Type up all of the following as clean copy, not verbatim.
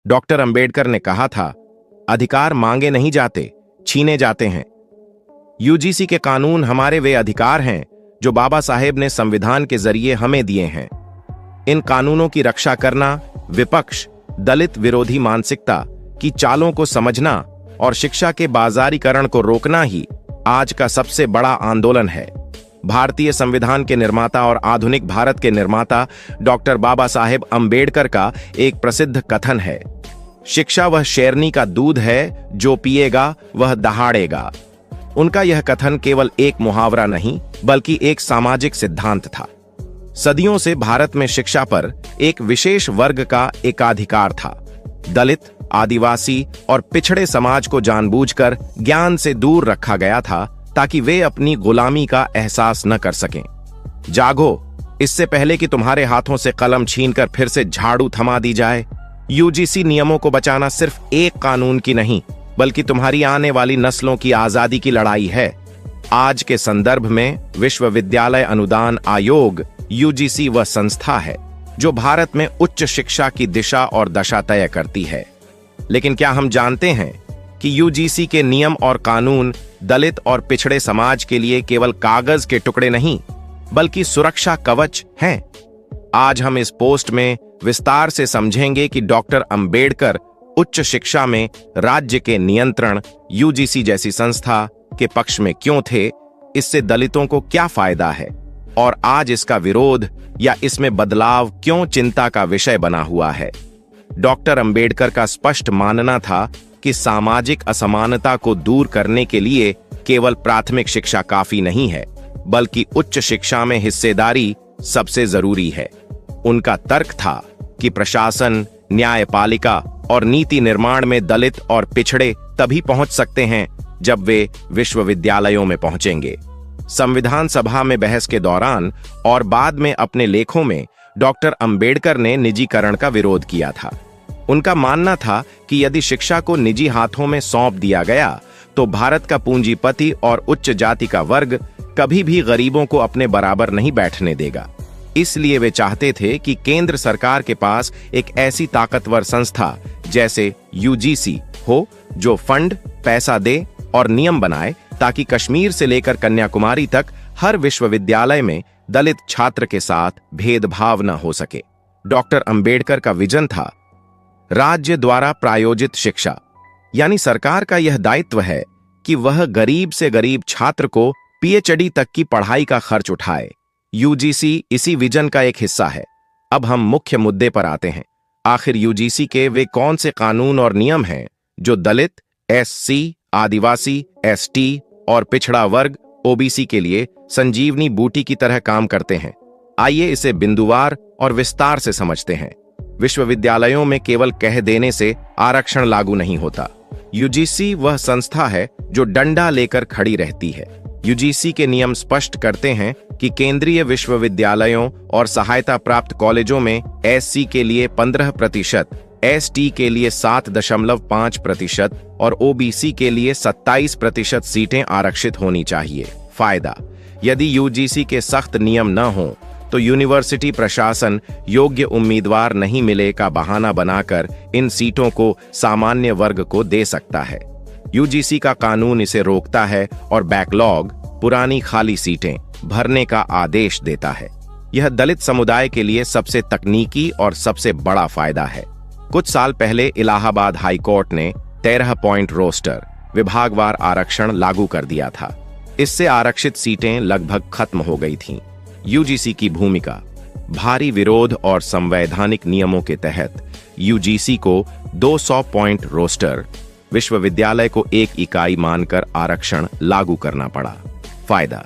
Doctor Ambedkar ने कहा था, अधिकार मांगे नहीं जाते, छीने जाते हैं। यूजीसी के कानून हमारे वे अधिकार हैं जो बाबा साहेब ने संविधान के जरिए हमें दिए हैं। इन कानूनों की रक्षा करना विपक्ष, दलित विरोधी मानसिकता की चालों को समझना और शिक्षा के बाजारीकरण को रोकना ही आज का सबसे बड़ा आंदोलन है। भारतीय संविधान के निर्माता और आधुनिक भारत के निर्माता डॉक्टर बाबा साहेब अंबेडकर का एक प्रसिद्ध कथन है, शिक्षा वह शेरनी का दूध है, जो पिएगा वह दहाड़ेगा। उनका यह कथन केवल एक मुहावरा नहीं बल्कि एक सामाजिक सिद्धांत था। सदियों से भारत में शिक्षा पर एक विशेष वर्ग का एकाधिकार था। दलित, आदिवासी और पिछड़े समाज को जानबूझकर ज्ञान से दूर रखा गया था ताकि वे अपनी गुलामी का एहसास न कर सकें। जागो, इससे पहले कि तुम्हारे हाथों से कलम छीनकर फिर से झाड़ू थमा दी जाए। यूजीसी नियमों को बचाना सिर्फ एक कानून की नहीं बल्कि तुम्हारी आने वाली नस्लों की आजादी की लड़ाई है। आज के संदर्भ में विश्वविद्यालय अनुदान आयोग यूजीसी वह संस्था है जो भारत में उच्च शिक्षा की दिशा और दशा तय करती है। लेकिन क्या हम जानते हैं कि यूजीसी के नियम और कानून दलित और पिछड़े समाज के लिए केवल कागज के टुकड़े नहीं बल्कि सुरक्षा कवच हैं? आज हम इस पोस्ट में विस्तार से समझेंगे कि डॉक्टर अंबेडकर उच्च शिक्षा में राज्य के नियंत्रण यूजीसी जैसी संस्था के पक्ष में क्यों थे, इससे दलितों को क्या फायदा है और आज इसका विरोध या इसमें बदलाव क्यों चिंता का विषय बना हुआ है। डॉक्टर अंबेडकर का स्पष्ट मानना था कि सामाजिक असमानता को दूर करने के लिए केवल प्राथमिक शिक्षा काफी नहीं है बल्कि उच्च शिक्षा में हिस्सेदारी सबसे जरूरी है। उनका तर्क था कि प्रशासन, न्यायपालिका और नीति निर्माण में दलित और पिछड़े तभी पहुंच सकते हैं जब वे विश्वविद्यालयों में पहुंचेंगे। संविधान सभा में बहस के दौरान और बाद में अपने लेखों में डॉक्टर अंबेडकर ने निजीकरण का विरोध किया था। उनका मानना था कि यदि शिक्षा को निजी हाथों में सौंप दिया गया तो भारत का पूंजीपति और उच्च जाति का वर्ग कभी भी गरीबों को अपने बराबर नहीं बैठने देगा। इसलिए वे चाहते थे कि केंद्र सरकार के पास एक ऐसी ताकतवर संस्था जैसे यूजीसी हो जो फंड, पैसा दे और नियम बनाए ताकि कश्मीर से लेकर कन्याकुमारी तक हर विश्वविद्यालय में दलित छात्र के साथ भेदभाव न हो सके। डॉक्टर अंबेडकर का विजन था, राज्य द्वारा प्रायोजित शिक्षा, यानी सरकार का यह दायित्व है कि वह गरीब से गरीब छात्र को पीएचडी तक की पढ़ाई का खर्च उठाए। यूजीसी इसी विजन का एक हिस्सा है। अब हम मुख्य मुद्दे पर आते हैं। आखिर यूजीसी के वे कौन से कानून और नियम हैं जो दलित, एससी, आदिवासी, एसटी और पिछड़ा वर्ग ओबीसी के लिए संजीवनी बूटी की तरह काम करते हैं? आइए इसे बिंदुवार और विस्तार से समझते हैं। विश्वविद्यालयों में केवल कह देने से आरक्षण लागू नहीं होता। यूजीसी वह संस्था है जो डंडा लेकर खड़ी रहती है। यूजीसी के नियम स्पष्ट करते हैं कि केंद्रीय विश्वविद्यालयों और सहायता प्राप्त कॉलेजों में एससी के लिए 15%, एसटी के लिए 7.5% और ओबीसी के लिए 27% सीटें आरक्षित होनी चाहिए। फायदा: यदि यूजीसी के सख्त नियम न हो तो यूनिवर्सिटी प्रशासन योग्य उम्मीदवार नहीं मिले का बहाना बनाकर इन सीटों को सामान्य वर्ग को दे सकता है। यूजीसी का कानून इसे रोकता है और बैकलॉग, पुरानी खाली सीटें भरने का आदेश देता है। यह दलित समुदाय के लिए सबसे तकनीकी और सबसे बड़ा फायदा है। कुछ साल पहले इलाहाबाद हाई कोर्ट ने 13 पॉइंट रोस्टर, विभागवार आरक्षण लागू कर दिया था। इससे आरक्षित सीटें लगभग खत्म हो गई थीं। यूजीसी की भूमिका: भारी विरोध और संवैधानिक नियमों के तहत यूजीसी को 200 पॉइंट रोस्टर, विश्वविद्यालय को एक इकाई मानकर आरक्षण लागू करना पड़ा। फायदा: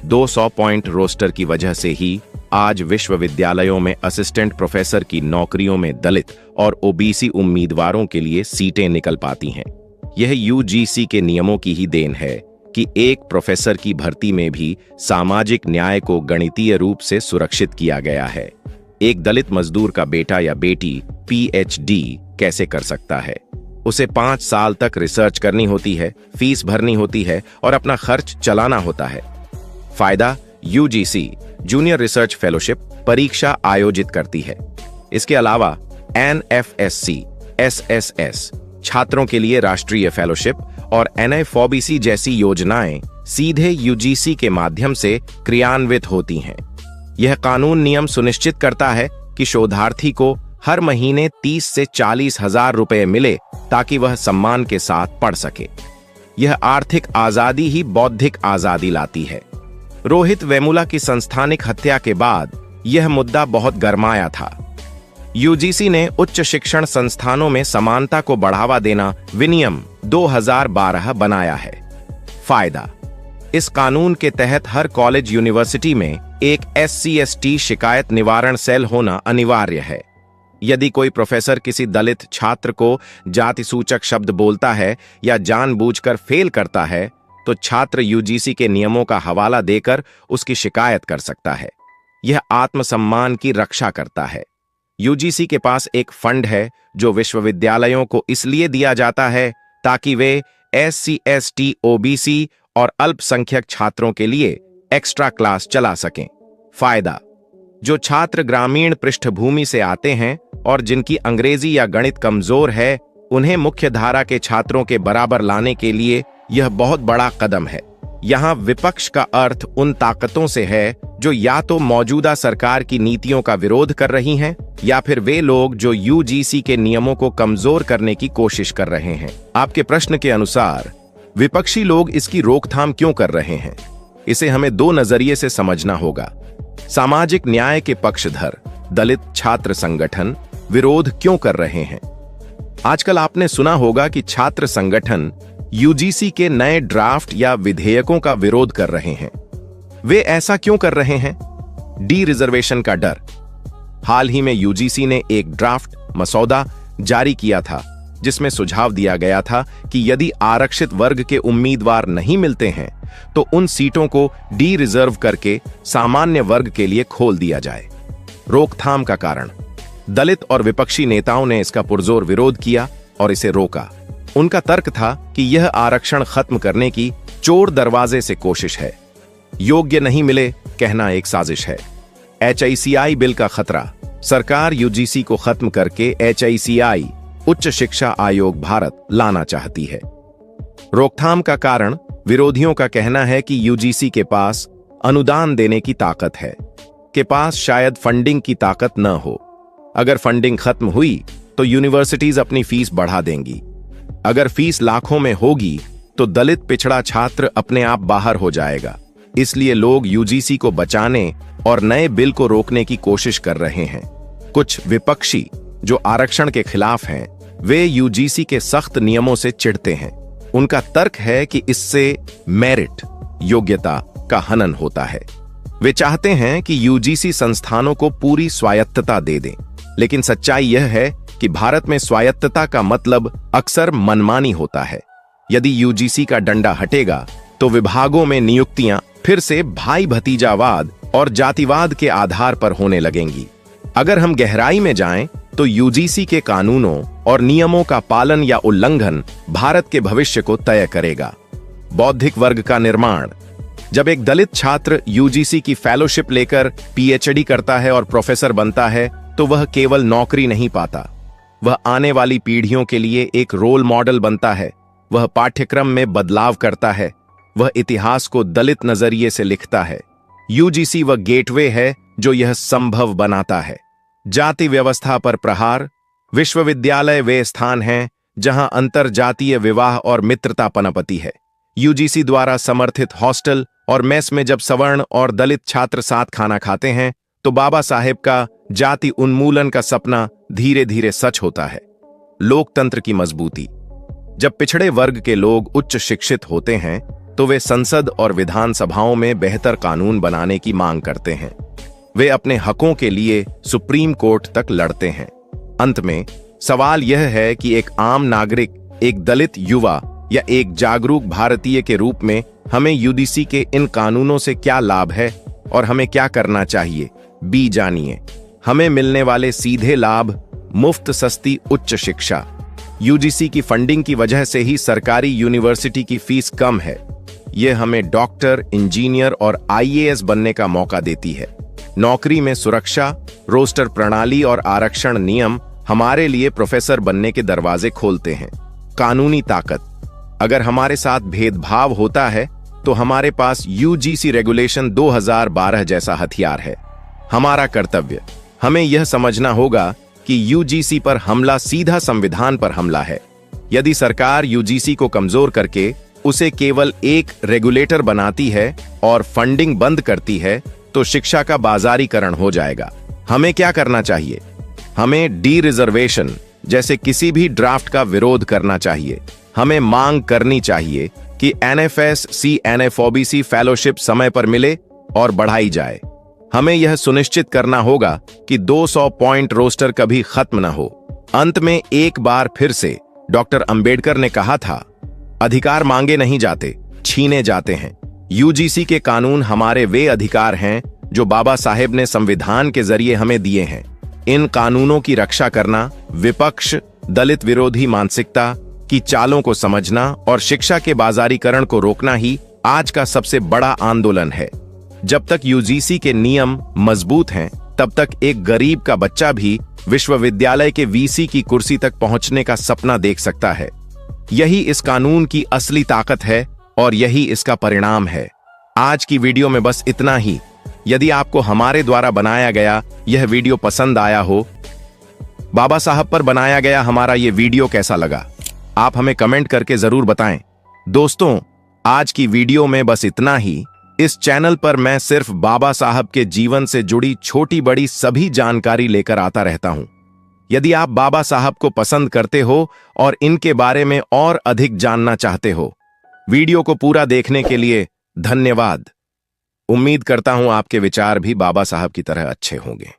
200 पॉइंट रोस्टर की वजह से ही आज विश्वविद्यालयों में असिस्टेंट प्रोफेसर की नौकरियों में दलित और ओबीसी उम्मीदवारों के लिए सीटें निकल पाती हैं। यह यूजीसी के नियमों की ही देन है कि एक प्रोफेसर की भर्ती में भी सामाजिक न्याय को गणितीय रूप से सुरक्षित किया गया है। एक दलित मजदूर का बेटा या बेटी पीएचडी कैसे कर सकता है? उसे 5 साल तक रिसर्च करनी होती है, फीस भरनी होती है और अपना खर्च चलाना होता है। फायदा: यूजीसी जूनियर रिसर्च फेलोशिप परीक्षा आयोजित करती है। इसके अलावा एनएफएससी SSS छात्रों के लिए राष्ट्रीय फेलोशिप और NIFOBC जैसी योजनाएं सीधे यूजीसी के माध्यम से क्रियान्वित होती हैं। यह कानून नियम सुनिश्चित करता है कि शोधार्थी को हर महीने 30 से 40 हजार रुपए मिले ताकि वह सम्मान के साथ पढ़ सके। यह आर्थिक आजादी ही बौद्धिक आजादी लाती है। रोहित वेमुला की संस्थानिक हत्या के बाद यह मुद्दा बहुत गरमाया था। यूजीसी ने उच्च शिक्षण संस्थानों में समानता को बढ़ावा देना विनियम 2012 बनाया है। फायदा: इस कानून के तहत हर कॉलेज यूनिवर्सिटी में एक SC/ST शिकायत निवारण सेल होना अनिवार्य है। यदि कोई प्रोफेसर किसी दलित छात्र को जाति सूचक शब्द बोलता है या जानबूझकर फेल करता है तो छात्र यूजीसी के नियमों का हवाला देकर उसकी शिकायत कर सकता है। यह आत्मसम्मान की रक्षा करता है। यूजीसी के पास एक फंड है जो विश्वविद्यालयों को इसलिए दिया जाता है ताकि वे SC/ST, OBC और अल्पसंख्यक छात्रों के लिए एक्स्ट्रा क्लास चला सकें। फायदा: जो छात्र ग्रामीण पृष्ठभूमि से आते हैं और जिनकी अंग्रेजी या गणित कमजोर है, उन्हें मुख्यधारा के छात्रों के बराबर लाने के लिए यह बहुत बड़ा कदम है। यहाँ विपक्ष का अर्थ उन ताकतों से है जो या तो मौजूदा सरकार की नीतियों का विरोध कर रही हैं या फिर वे लोग जो यूजीसी के नियमों को कमजोर करने की कोशिश कर रहे हैं। आपके प्रश्न के अनुसार विपक्षी लोग इसकी रोकथाम क्यों कर रहे हैं? इसे हमें दो नजरिए से समझना होगा। सामाजिक न्याय के पक्षधर दलित छात्र संगठन विरोध क्यों कर रहे हैं? आजकल आपने सुना होगा कि छात्र संगठन यूजीसी के नए ड्राफ्ट या विधेयकों का विरोध कर रहे हैं। वे ऐसा क्यों कर रहे हैं? डी रिजर्वेशन का डर। हाल ही में यूजीसी ने एक ड्राफ्ट मसौदा जारी किया था जिसमें सुझाव दिया गया था कि यदि आरक्षित वर्ग के उम्मीदवार नहीं मिलते हैं तो उन सीटों को डी रिजर्व करके सामान्य वर्ग के लिए खोल दिया जाए। रोकथाम का कारण: दलित और विपक्षी नेताओं ने इसका पुरजोर विरोध किया और इसे रोका। उनका तर्क था कि यह आरक्षण खत्म करने की चोर दरवाजे से कोशिश है। योग्य नहीं मिले कहना एक साजिश है। HICI बिल का खतरा: सरकार यूजीसी को खत्म करके HICI उच्च शिक्षा आयोग भारत लाना चाहती है। रोकथाम का कारण: विरोधियों का कहना है कि यूजीसी के पास अनुदान देने की ताकत है, के पास शायद फंडिंग की ताकत न हो। अगर फंडिंग खत्म हुई तो यूनिवर्सिटीज अपनी फीस बढ़ा देंगी। अगर फीस लाखों में होगी तो दलित पिछड़ा छात्र अपने आप बाहर हो जाएगा। इसलिए लोग यूजीसी को बचाने और नए बिल को रोकने की कोशिश कर रहे हैं। कुछ विपक्षी जो आरक्षण के खिलाफ हैं, वे यूजीसी के सख्त नियमों से चिढ़ते हैं। उनका तर्क है कि इससे मेरिट योग्यता का हनन होता है। वे चाहते हैं कि यूजीसी संस्थानों को पूरी स्वायत्तता दे दें, लेकिन सच्चाई यह है कि भारत में स्वायत्तता का मतलब अक्सर मनमानी होता है। यदि यूजीसी का डंडा हटेगा तो विभागों में नियुक्तियां फिर से भाई भतीजावाद और जातिवाद के आधार पर होने लगेंगी। अगर हम गहराई में जाएं तो यूजीसी के कानूनों और नियमों का पालन या उल्लंघन भारत के भविष्य को तय करेगा। बौद्धिक वर्ग का निर्माण: जब एक दलित छात्र यूजीसी की फेलोशिप लेकर PhD करता है और प्रोफेसर बनता है तो वह केवल नौकरी नहीं पाता, वह आने वाली पीढ़ियों के लिए एक रोल मॉडल बनता है। वह पाठ्यक्रम में बदलाव करता है, वह इतिहास को दलित नजरिए से लिखता है। यूजीसी वह गेटवे है जो यह संभव बनाता है। जाति व्यवस्था पर प्रहार: विश्वविद्यालय वे स्थान हैं जहां अंतरजातीय विवाह और मित्रता पनपती है। यूजीसी द्वारा समर्थित हॉस्टल और मेस में जब सवर्ण और दलित छात्र साथ खाना खाते हैं तो बाबा साहेब का जाति उन्मूलन का सपना धीरे धीरे सच होता है। लोकतंत्र की मजबूती: जब पिछड़े वर्ग के लोग उच्च शिक्षित होते हैं तो वे संसद और विधानसभाओं में बेहतर कानून बनाने की मांग करते हैं। वे अपने हकों के लिए सुप्रीम कोर्ट तक लड़ते हैं। अंत में सवाल यह है कि एक आम नागरिक, एक दलित युवा या एक जागरूक भारतीय के रूप में हमें यूजीसी के इन कानूनों से क्या लाभ है और हमें क्या करना चाहिए? बी जानिए। हमें मिलने वाले सीधे लाभ: मुफ्त सस्ती उच्च शिक्षा। यूजीसी की फंडिंग की वजह से ही सरकारी यूनिवर्सिटी की फीस कम है। यह हमें डॉक्टर, इंजीनियर और IAS बनने का मौका देती है। नौकरी में सुरक्षा, रोस्टर प्रणाली और आरक्षण नियम हमारे लिए प्रोफेसर बनने के दरवाजे खोलते हैं। कानूनी ताकत। अगर हमारे साथ भेदभाव होता है तो हमारे पास यूजीसी रेगुलेशन 2012 जैसा हथियार है। हमारा कर्तव्य, हमें यह समझना होगा कि यूजीसी पर हमला सीधा संविधान पर हमला है। यदि सरकार यूजीसी को कमजोर करके उसे केवल एक रेगुलेटर बनाती है और फंडिंग बंद करती है तो शिक्षा का बाजारीकरण हो जाएगा। हमें क्या करना चाहिए? हमें डी रिजर्वेशन जैसे किसी भी ड्राफ्ट का विरोध करना चाहिए। हमें मांग करनी चाहिए कि एनएफएस सीएनएफ ओबीसी फेलोशिप समय पर मिले और बढ़ाई जाए। हमें यह सुनिश्चित करना होगा कि 200 पॉइंट रोस्टर कभी खत्म न हो। अंत में एक बार फिर से डॉक्टर अंबेडकर ने कहा था, अधिकार मांगे नहीं जाते, छीने जाते हैं। यूजीसी के कानून हमारे वे अधिकार हैं जो बाबा साहेब ने संविधान के जरिए हमें दिए हैं। इन कानूनों की रक्षा करना, विपक्ष, दलित विरोधी मानसिकता की चालों को समझना और शिक्षा के बाजारीकरण को रोकना ही आज का सबसे बड़ा आंदोलन है। जब तक यूजीसी के नियम मजबूत हैं, तब तक एक गरीब का बच्चा भी विश्वविद्यालय के वीसी की कुर्सी तक पहुंचने का सपना देख सकता है। यही इस कानून की असली ताकत है और यही इसका परिणाम है। आज की वीडियो में बस इतना ही। यदि आपको हमारे द्वारा बनाया गया यह वीडियो पसंद आया हो, बाबा साहब पर बनाया गया हमारा यह वीडियो कैसा लगा, आप हमें कमेंट करके जरूर बताएं। दोस्तों, आज की वीडियो में बस इतना ही। इस चैनल पर मैं सिर्फ बाबा साहब के जीवन से जुड़ी छोटी बड़ी सभी जानकारी लेकर आता रहता हूं। यदि आप बाबा साहब को पसंद करते हो और इनके बारे में और अधिक जानना चाहते हो, वीडियो को पूरा देखने के लिए धन्यवाद। उम्मीद करता हूं आपके विचार भी बाबा साहब की तरह अच्छे होंगे।